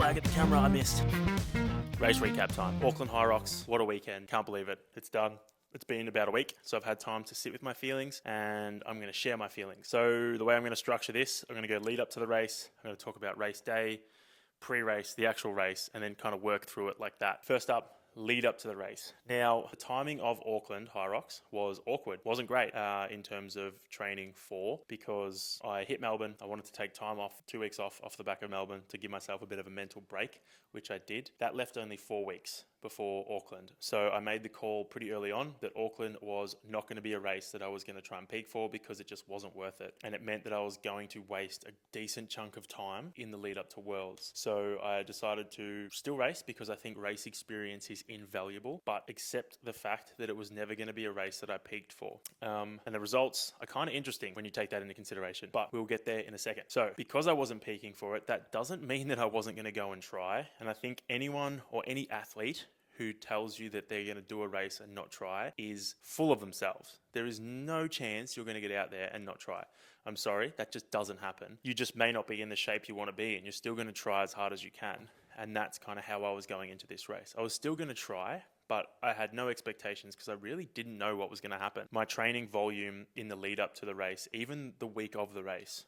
flag at the camera, I missed. Race recap time. Auckland Hyrox, what a weekend. Can't believe it. It's done. It's been about a week, so I've had time to sit with my feelings and I'm going to share my feelings. So the way I'm going to structure this, I'm going to go lead up to the race. I'm going to talk about race day, pre-race, the actual race, and then kind of work through it like that. First up, lead up to the race. Now, the timing of Auckland Hyrox was awkward. Wasn't great in terms of training because I hit Melbourne. I wanted to take time off, 2 weeks off the back of Melbourne to give myself a bit of a mental break, which I did. That left only 4 weeks before Auckland. So I made the call pretty early on that Auckland was not going to be a race that I was going to try and peak for because it just wasn't worth it. And it meant that I was going to waste a decent chunk of time in the lead up to Worlds. So I decided to still race because I think race experience is invaluable, but accept the fact that it was never going to be a race that I peaked for. And the results are kind of interesting when you take that into consideration, but we'll get there in a second. So because I wasn't peaking for it, that doesn't mean that I wasn't going to go and try. And I think anyone or any athlete who tells you that they're going to do a race and not try is full of themselves. There is no chance you're going to get out there and not try. I'm sorry, that just doesn't happen. You just may not be in the shape you want to be and you're still going to try as hard as you can. And that's kind of how I was going into this race. I was still going to try, but I had no expectations because I really didn't know what was going to happen. My training volume in the lead up to the race, even the week of the race,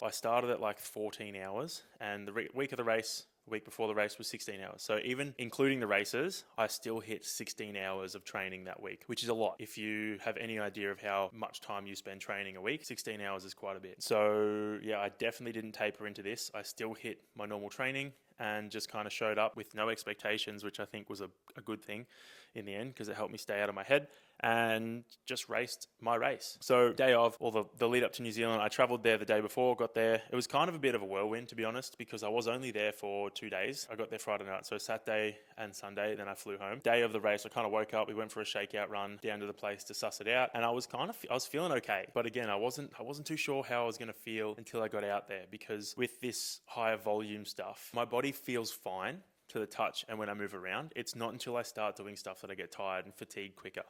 I started at like 14 hours and the week of the race, the week before the race was 16 hours. So even including the races, I still hit 16 hours of training that week, which is a lot. If you have any idea of how much time you spend training a week, 16 hours is quite a bit. So yeah, I definitely didn't taper into this. I still hit my normal training and just kind of showed up with no expectations, which I think was a good thing in the end because it helped me stay out of my head and just raced my race. So day of, or the lead up to New Zealand, I traveled there the day before, got there. It was kind of a bit of a whirlwind, to be honest, because I was only there for 2 days. I got there Friday night, so Saturday and Sunday, then I flew home. Day of the race, I kind of woke up, we went for a shakeout run down to the place to suss it out, and I was feeling okay. But again, I wasn't too sure how I was going to feel until I got out there, because with this higher volume stuff, my body feels fine to the touch and when I move around. It's not until I start doing stuff that I get tired and fatigued quicker.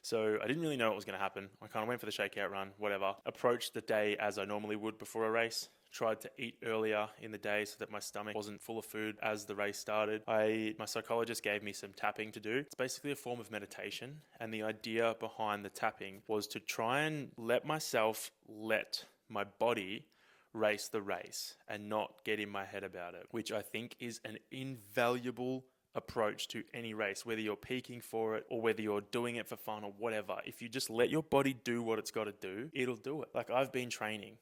So I didn't really know what was going to happen. I kind of went for the shakeout run, whatever. Approached the day as I normally would before a race. Tried to eat earlier in the day so that my stomach wasn't full of food as the race started. My psychologist gave me some tapping to do. It's basically a form of meditation. And the idea behind the tapping was to try and let my body race the race and not get in my head about it, which I think is an invaluable approach to any race, whether you're peaking for it or whether you're doing it for fun or whatever. If you just let your body do what it's got to do, it'll do it. Like I have been training.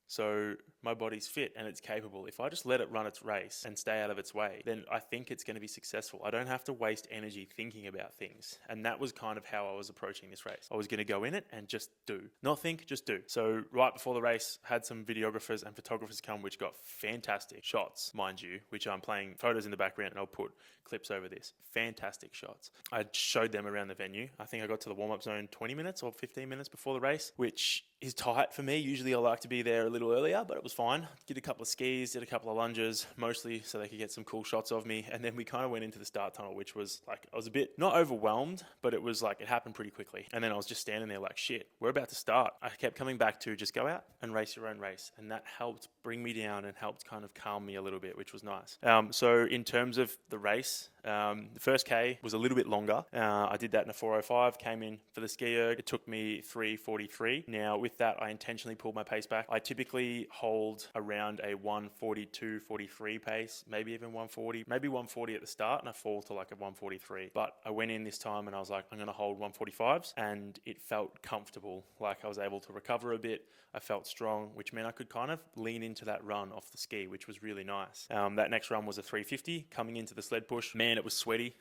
So my body's fit and it's capable. If I just let it run its race and stay out of its way, then I think it's going to be successful. I don't have to waste energy thinking about things. And that was kind of how I was approaching this race. I was going to go in it and just do. Not think, just do. So right before the race, had some videographers and photographers come, which got fantastic shots, mind you, which I'm playing photos in the background and I'll put clips over this. Fantastic shots. I showed them around the venue. I think I got to the warm-up zone 20 minutes or 15 minutes before the race, which is tight for me. Usually I like to be there a little earlier, but it was fine. Did a couple of skis, did a couple of lunges, mostly so they could get some cool shots of me. And then we kind of went into the start tunnel, which was like, I was a bit, not overwhelmed, but it was like, it happened pretty quickly. And then I was just standing there like, shit, we're about to start. I kept coming back to just go out and race your own race. And that helped bring me down and helped kind of calm me a little bit, which was nice. So in terms of the race, the first K was a little bit longer. I did that in a 4:05, came in for the ski erg. It took me 3:43. Now with that, I intentionally pulled my pace back. I typically hold around a 1:42, 43 pace, maybe even 1:40, maybe 1:40 at the start, and I fall to like a 1:43. But I went in this time and I was like, I'm going to hold 1:45s, and it felt comfortable. Like I was able to recover a bit. I felt strong, which meant I could kind of lean into that run off the ski, which was really nice. That next run was a 3:50 coming into the sled push. Man, it was sweaty.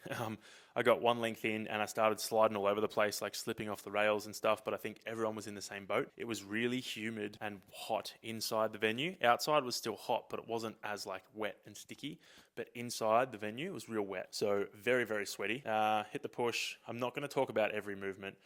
I got one length in and I started sliding all over the place, like slipping off the rails and stuff, but I think everyone was in the same boat. It was really humid and hot inside the venue. Outside was still hot, but it wasn't as like wet and sticky. But inside the venue, it was real wet. So very, very sweaty. Hit the push. I'm not going to talk about every movement,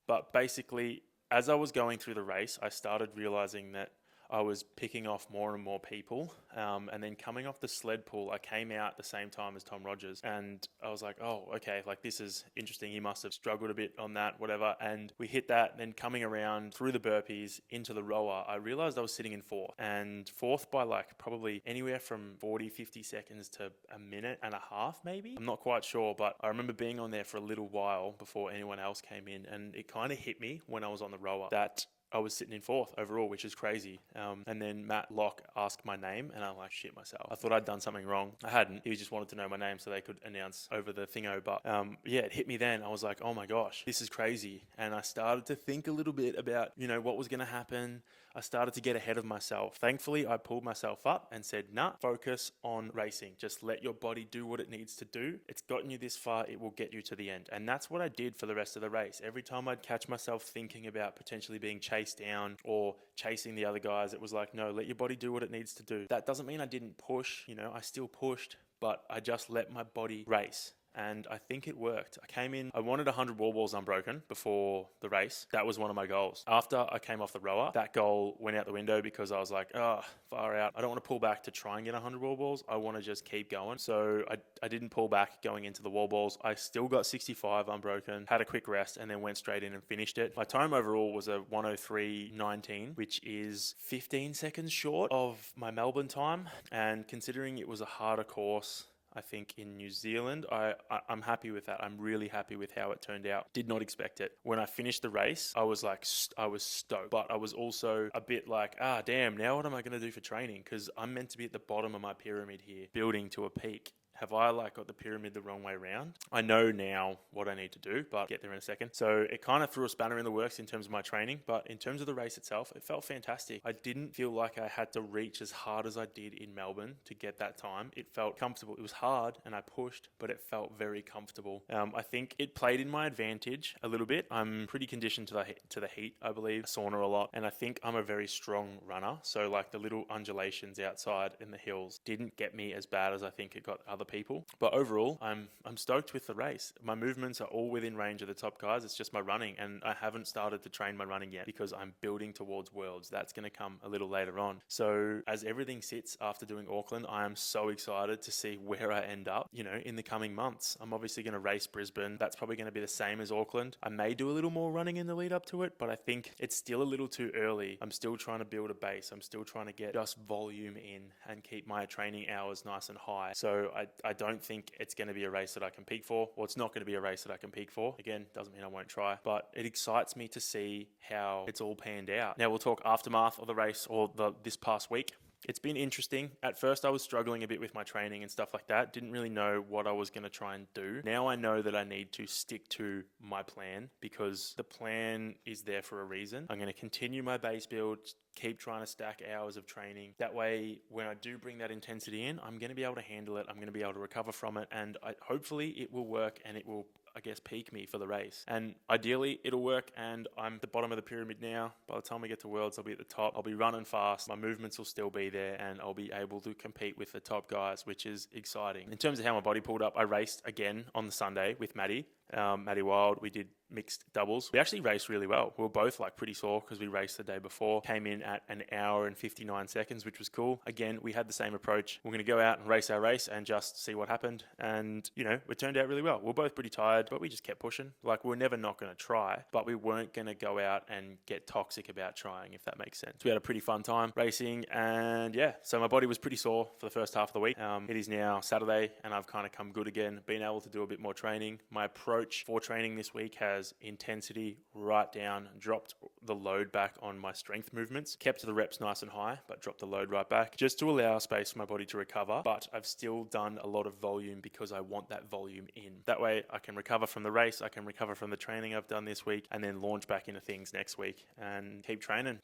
but basically, as I was going through the race, I started realizing that I was picking off more and more people. And then coming off the sled pull, I came out the same time as Tom Rogers. And I was like, oh, okay, like this is interesting. He must have struggled a bit on that, whatever. And we hit that. Then coming around through the burpees into the rower, I realized I was sitting in fourth. And fourth by like probably anywhere from 40, 50 seconds to a minute and a half, maybe. I'm not quite sure, but I remember being on there for a little while before anyone else came in. And it kind of hit me when I was on the rower that I was sitting in fourth overall, which is crazy. And then Matt Locke asked my name, and I'm like, shit myself. I thought I'd done something wrong. I hadn't. He just wanted to know my name so they could announce over the thingo. But yeah, it hit me then. I was like, oh my gosh, this is crazy. And I started to think a little bit about, you know, what was going to happen. I started to get ahead of myself. Thankfully, I pulled myself up and said, nah, focus on racing. Just let your body do what it needs to do. It's gotten you this far. It will get you to the end. And that's what I did for the rest of the race. Every time I'd catch myself thinking about potentially being chased down or chasing the other guys, it was like, no, let your body do what it needs to do. That doesn't mean I didn't push. You know, I still pushed, but I just let my body race. And I think it worked. I came in, I wanted 100 wall balls unbroken before the race. That was one of my goals. After I came off the rower, that goal went out the window because I was like, oh, far out. I don't want to pull back to try and get 100 wall balls. I want to just keep going. So I didn't pull back going into the wall balls. I still got 65 unbroken, had a quick rest, and then went straight in and finished it. My time overall was a 1:03.19, which is 15 seconds short of my Melbourne time. And considering it was a harder course, I think in New Zealand, I'm happy with that. I'm really happy with how it turned out. Did not expect it. When I finished the race, I was like, I was stoked, but I was also a bit like, damn, now what am I going to do for training? Because I'm meant to be at the bottom of my pyramid here, building to a peak. Have I like got the pyramid the wrong way around? I know now what I need to do, but get there in a second. So it kind of threw a spanner in the works in terms of my training, but in terms of the race itself, it felt fantastic. I didn't feel like I had to reach as hard as I did in Melbourne to get that time. It felt comfortable. It was hard and I pushed, but it felt very comfortable. I think it played in my advantage a little bit. I'm pretty conditioned to the heat, I believe. I sauna a lot, and I think I'm a very strong runner. So like the little undulations outside in the hills didn't get me as bad as I think it got other people. But overall, I'm stoked with the race. My movements are all within range of the top guys. It's just my running, and I haven't started to train my running yet because I'm building towards Worlds. That's going to come a little later on. So as everything sits after doing Auckland, I am so excited to see where I end up, you know, in the coming months. I'm obviously going to race Brisbane. That's probably going to be the same as Auckland. I may do a little more running in the lead up to it, but I think it's still a little too early. I'm still trying to build a base. I'm still trying to get just volume in and keep my training hours nice and high. So I don't think it's going to be a race that I can peak for. Well, it's not going to be a race that I can peak for. Again, doesn't mean I won't try, but it excites me to see how it's all panned out. Now we'll talk aftermath of the race or this past week. It's been interesting. At first, I was struggling a bit with my training and stuff like that. Didn't really know what I was going to try and do. Now I know that I need to stick to my plan because the plan is there for a reason. I'm going to continue my base build, keep trying to stack hours of training. That way, when I do bring that intensity in, I'm going to be able to handle it. I'm going to be able to recover from it. And hopefully it will work and it will, I guess, peak me for the race. And ideally, it'll work and I'm at the bottom of the pyramid now. By the time we get to Worlds, I'll be at the top. I'll be running fast. My movements will still be there and I'll be able to compete with the top guys, which is exciting. In terms of how my body pulled up, I raced again on the Sunday with Maddie. Maddie Wild, we did mixed doubles. We actually raced really well. We were both like pretty sore because we raced the day before. Came in at an hour and 59 seconds, which was cool. Again, we had the same approach. We're going to go out and race our race and just see what happened. And, you know, it turned out really well. We're both pretty tired, but we just kept pushing. Like, we're never not going to try, but we weren't going to go out and get toxic about trying, if that makes sense. We had a pretty fun time racing and yeah, so my body was pretty sore for the first half of the week. It is now Saturday and I've kind of come good again, been able to do a bit more training. My approach for training this week has intensity right down, dropped the load back on my strength movements, kept the reps nice and high, but dropped the load right back just to allow space for my body to recover. But I've still done a lot of volume because I want that volume in. That way I can recover from the race, I can recover from the training I've done this week, and then launch back into things next week and keep training,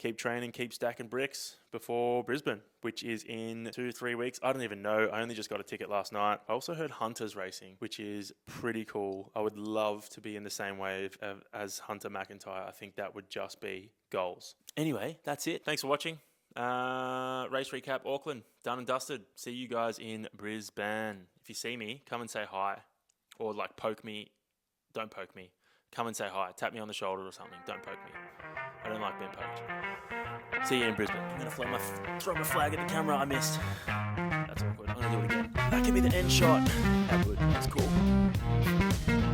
keep stacking bricks before Brisbane, which is in 2-3 weeks. I don't even know. I only just got a ticket last night. I also heard Hunter's racing, which is pretty cool. I would love to be in the same wave as Hunter McIntyre. I think that would just be goals. Anyway, that's it. Thanks for watching. Race recap Auckland, done and dusted. See you guys in Brisbane. If you see me, come and say hi, or like poke me. Don't poke me. come and say hi. Tap me on the shoulder or something. Don't poke me. I don't like being poked. See you in Brisbane. I'm going to throw my flag at the camera. I missed. That's awkward. I'm going to do it again. That can be the end shot. How good. That's cool.